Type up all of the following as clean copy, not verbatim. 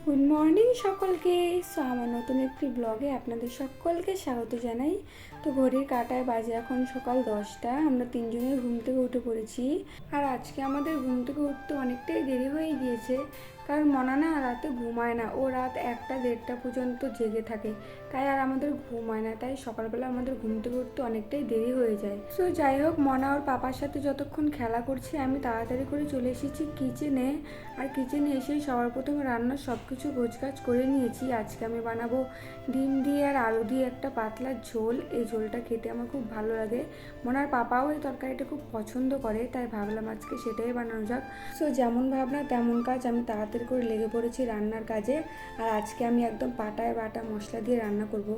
Good morning সকলকে। So আমার নতুন একটি ব্লগে আপনাদের সকলকে স্বাগত জানাই। তো ঘড়ির কাঁটায় বাজে এখন সকাল 10টা। আমরা তিনজনে ঘুম থেকে উঠে পড়েছি। আর আজকে আমাদের ঘুম থেকে উঠতে অনেকটাই দেরি হয়ে গিয়েছে, কারণ মনা না রাতে ঘুমায় না। ও রাত 1টা 1:30 পর্যন্ত জেগে থাকে, তাই আর আমাদের ঘুম হয় না। তাই সকালবেলা আমাদের ঘুম থেকে উঠতে অনেকটাই দেরি হয়ে যায়। সো যাই হোক, মনা ওর পাপার সাথে যতক্ষণ খেলা করছে আমি তাড়াতাড়ি করে চলে এসেছি কিচেনে। আর কিচেনে এসেই সবার প্রথমে রান্নার সব কিছু গোছগাছ করে নিয়েছি। আজকে আমি বানাবো ডিম দিয়ে আর আলু দিয়ে একটা পাতলা ঝোল। এই ঝোলটা খেতে আমার খুব ভালো লাগে। মনার পাপাও এই তরকারিটা খুব পছন্দ করে, তাই ভাবলাম আজকে সেটাই বানানো যাক। সো যেমন ভাবনা তেমন কাজ, আমি তাড়াতাড়ি করে লেগে পড়েছি রান্নার কাজে। আর আজকে আমি একদম পাটায় বাটা মশলা দিয়ে রান্না করব।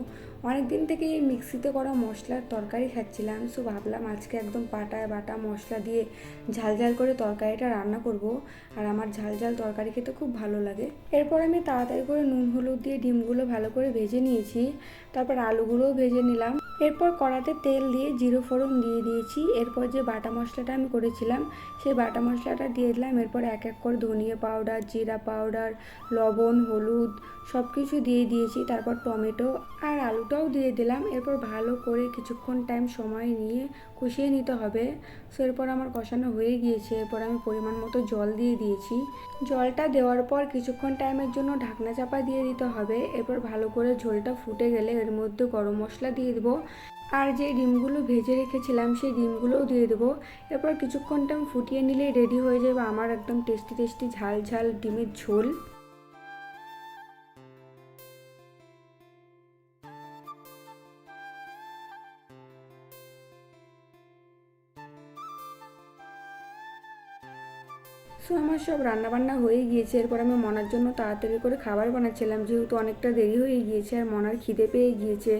অনেক দিন থেকে এই মিক্সিতে করা মশলার তরকারি খাচ্ছিলাম। সো ভাবলাম আজকে একদম পাটায় বাটা মশলা দিয়ে ঝাল ঝাল করে তরকারিটা রান্না করব। আর আমার ঝাল ঝাল তরকারি খেতে খুব ভালো লাগে। এরপর আমি তাড়াতাড়ি করে নুন হলুদ দিয়ে ডিমগুলো ভালো করে ভেজে নিয়েছি। তারপর আলুগুলোও ভেজে নিলাম। এরপর কড়াতে তেল দিয়ে জিরে ফোড়ন দিয়ে দিয়েছি। এরপর যে বাটা মশলাটা আমি করেছিলাম সেই বাটা মশলাটা দিয়ে দিলাম। এরপর এক এক করে ধনিয়া পাউডার, জিরা পাউডার, লবণ, হলুদ সব কিছু দিয়ে দিয়েছি। তারপর টমেটো আর আলুটাও দিয়ে দিলাম। এরপর ভালো করে কিছুক্ষণ টাইম সময় নিয়ে কষিয়ে নিতে হবে। সো এরপর আমার কষানো হয়ে গিয়েছে। এরপর আমি পরিমাণ মতো জল দিয়ে দিয়েছি। জলটা দেওয়ার পর কিছুক্ষণ টাইমের জন্য ঢাকনা চাপা দিয়ে দিতে হবে। এরপর ভালো করে ঝোলটা ফুটে গেলে এর মধ্যে গরম মশলা দিয়ে দেবো। আর যে ডিমগুলো ভেজে রেখেছিলাম সেই ডিমগুলোও দিয়ে দেবো। এরপর কিছুক্ষণ টাইম ফুটিয়ে নিলেই রেডি হয়ে যাবে আমার একদম টেস্টি টেস্টি ঝাল ঝাল ডিমের ঝোল। সো আমার সব রান্নাবান্না হয়ে গিয়েছে। এরপর আমি মনার জন্য তাড়াতাড়ি করে খাবার বানাচ্ছিলাম, যেহেতু অনেকটা দেরি হয়ে গিয়েছে আর মনার খিদে পেয়ে গিয়েছে।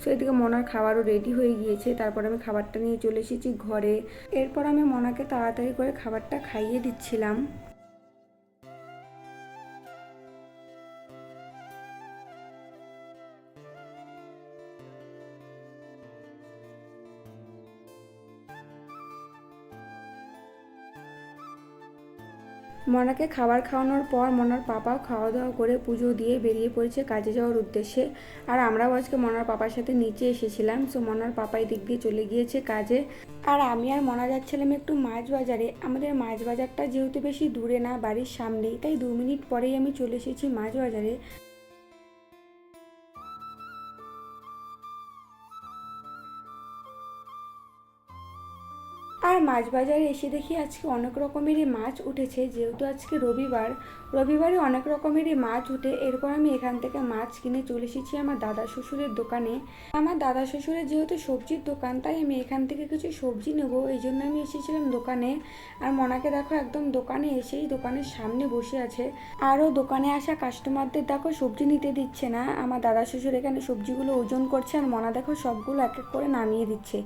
সো এদিকে মনার খাবারও রেডি হয়ে গিয়েছে। তারপর আমি খাবারটা নিয়ে চলে এসেছি ঘরে। এরপর আমি মনাকে তাড়াতাড়ি করে খাবারটা খাইয়ে দিচ্ছিলাম। মনাকে খাবার খাওয়ানোর পর মনার পাপাও খাওয়া দাওয়া করে পুজো দিয়ে বেরিয়ে পড়েছে কাজে যাওয়ার উদ্দেশ্যে। আর আমরাও আজকে মনার পাপার সাথে নিচে এসেছিলাম। সো মনার পাপা দিক দিয়ে চলে গিয়েছে কাজে। আর আমি আর মনা যাচ্ছিলাম একটু মাছ বাজারে। আমাদের মাছ বাজারটা যেহেতু বেশি দূরে না, বাড়ির সামনেই, তাই 2 মিনিট পরেই আমি চলে এসেছি মাছ বাজারে। আর মাছ বাজারে এসে দেখি আজকে অনেক রকমেরই মাছ উঠেছে। যেহেতু আজকে রবিবার, রবিবারে অনেক রকমেরই মাছ উঠে। এরপর আমি এখান থেকে মাছ কিনে চলে এসেছি আমার দাদা শ্বশুরের দোকানে। আমার দাদা শ্বশুরের যেহেতু সবজির দোকান, তাই আমি এখান থেকে কিছু সবজি নেবো, এই জন্য আমি এসেছিলাম দোকানে। আর মনাকে দেখো একদম দোকানে এসেই দোকানের সামনে বসে আছে। আরও দোকানে আসা কাস্টমারদের দেখো সবজি নিতে দিচ্ছে না। আমার দাদা শ্বশুর এখানে সবজিগুলো ওজন করছে আর মনা দেখো সবগুলো এক এক করে নামিয়ে দিচ্ছে।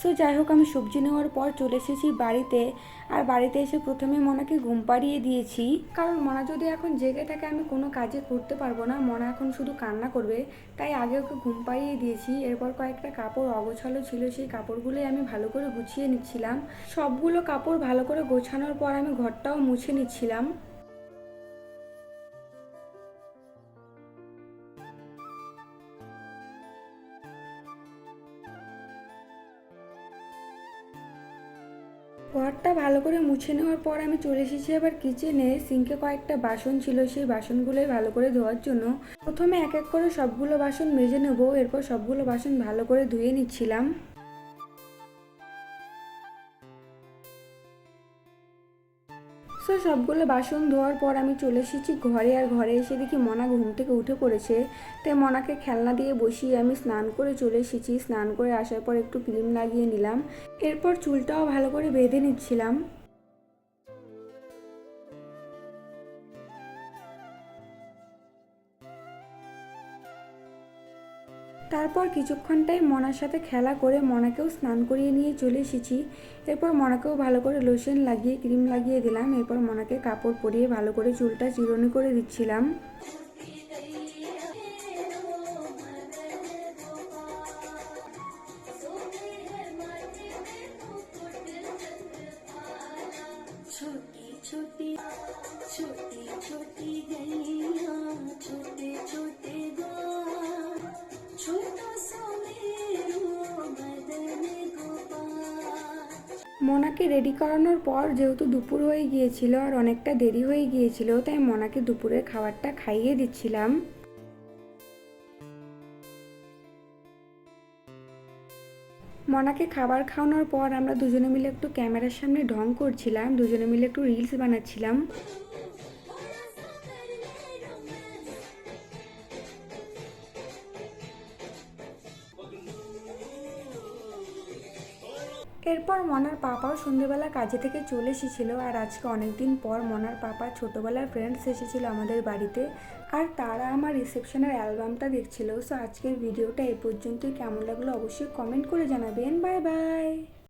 সো যাই হোক, আমি সবজি নেওয়ার পর চলে এসেছি বাড়িতে। আর বাড়িতে এসে প্রথমে মনাকে ঘুম পাড়িয়ে দিয়েছি, কারণ মনা যদি এখন জেগে থাকে আমি কোনো কাজে করতে পারবো না। মনা এখন শুধু কান্না করবে, তাই আগে ওকে ঘুম পাড়িয়ে দিয়েছি। এরপর কয়েকটা কাপড় অগোছালো ছিল, সেই কাপড়গুলোই আমি ভালো করে গুছিয়ে নিচ্ছিলাম। সবগুলো কাপড় ভালো করে গোছানোর পর আমি ঘরটাও মুছে নিচ্ছিলাম। ঘরটা ভালো করে মুছে নেওয়ার পর আমি চলে এসেছি আবার কিচেনে। সিঙ্কে কয়েকটা বাসন ছিল, সেই বাসনগুলোই ভালো করে ধোয়ার জন্য প্রথমে এক এক করে সবগুলো বাসন মেজে নেব। এরপর সবগুলো বাসন ভালো করে ধুয়ে নিচ্ছিলাম। সো সবগুলো বাসন ধোয়ার পর আমি চলে এসেছি ঘরে। আর ঘরে এসে দেখি মনা ঘুম থেকে উঠে পড়েছে। তাই মনাকে খেলনা দিয়ে বসিয়ে আমি স্নান করে চলে এসেছি। স্নান করে আসার পর একটু ক্রিম লাগিয়ে নিলাম। এরপর চুলটাও ভালো করে বেঁধে নিচ্ছিলাম। তারপর কিছুক্ষণটাই মনার সাথে খেলা করে মনাকেও স্নান করিয়ে নিয়ে চলে এসেছি। এরপর মনাকেও ভালো করে লোশন লাগিয়ে ক্রিম লাগিয়ে দিলাম। এরপর মনাকে কাপড় পরিয়ে ভালো করে চুলটা চিরুনি করে দিচ্ছিলাম। छोटी छोटी छोटी छोटी गैया মনাকে রেডি করানোর পর যেহেতু দুপুর হয়ে গিয়েছিল আর অনেকটা দেরি হয়ে গিয়েছিল, তাই মনাকে দুপুরের খাবারটা খাইয়ে দিচ্ছিলাম। মনাকে খাবার খাওয়ানোর পর আমরা দুজনে মিলে একটু ক্যামেরার সামনে ঢং করছিলাম, দুজনে মিলে একটু রিলস বানাচ্ছিলাম। এরপর মনার পাপাও সন্ধ্যেবেলা কাজে থেকে চলে এসেছিল, আর আজকে অনেকদিন পর মনার পাপা ছোটোবেলার ফ্রেন্ডস এসেছিল আমাদের বাড়িতে, আর তারা আমার রিসেপশনের অ্যালবামটা দেখছিল। সো আজকের ভিডিওটা এ পর্যন্তই, কেমন লাগলো অবশ্যই কমেন্ট করে জানাবেন। Bye bye.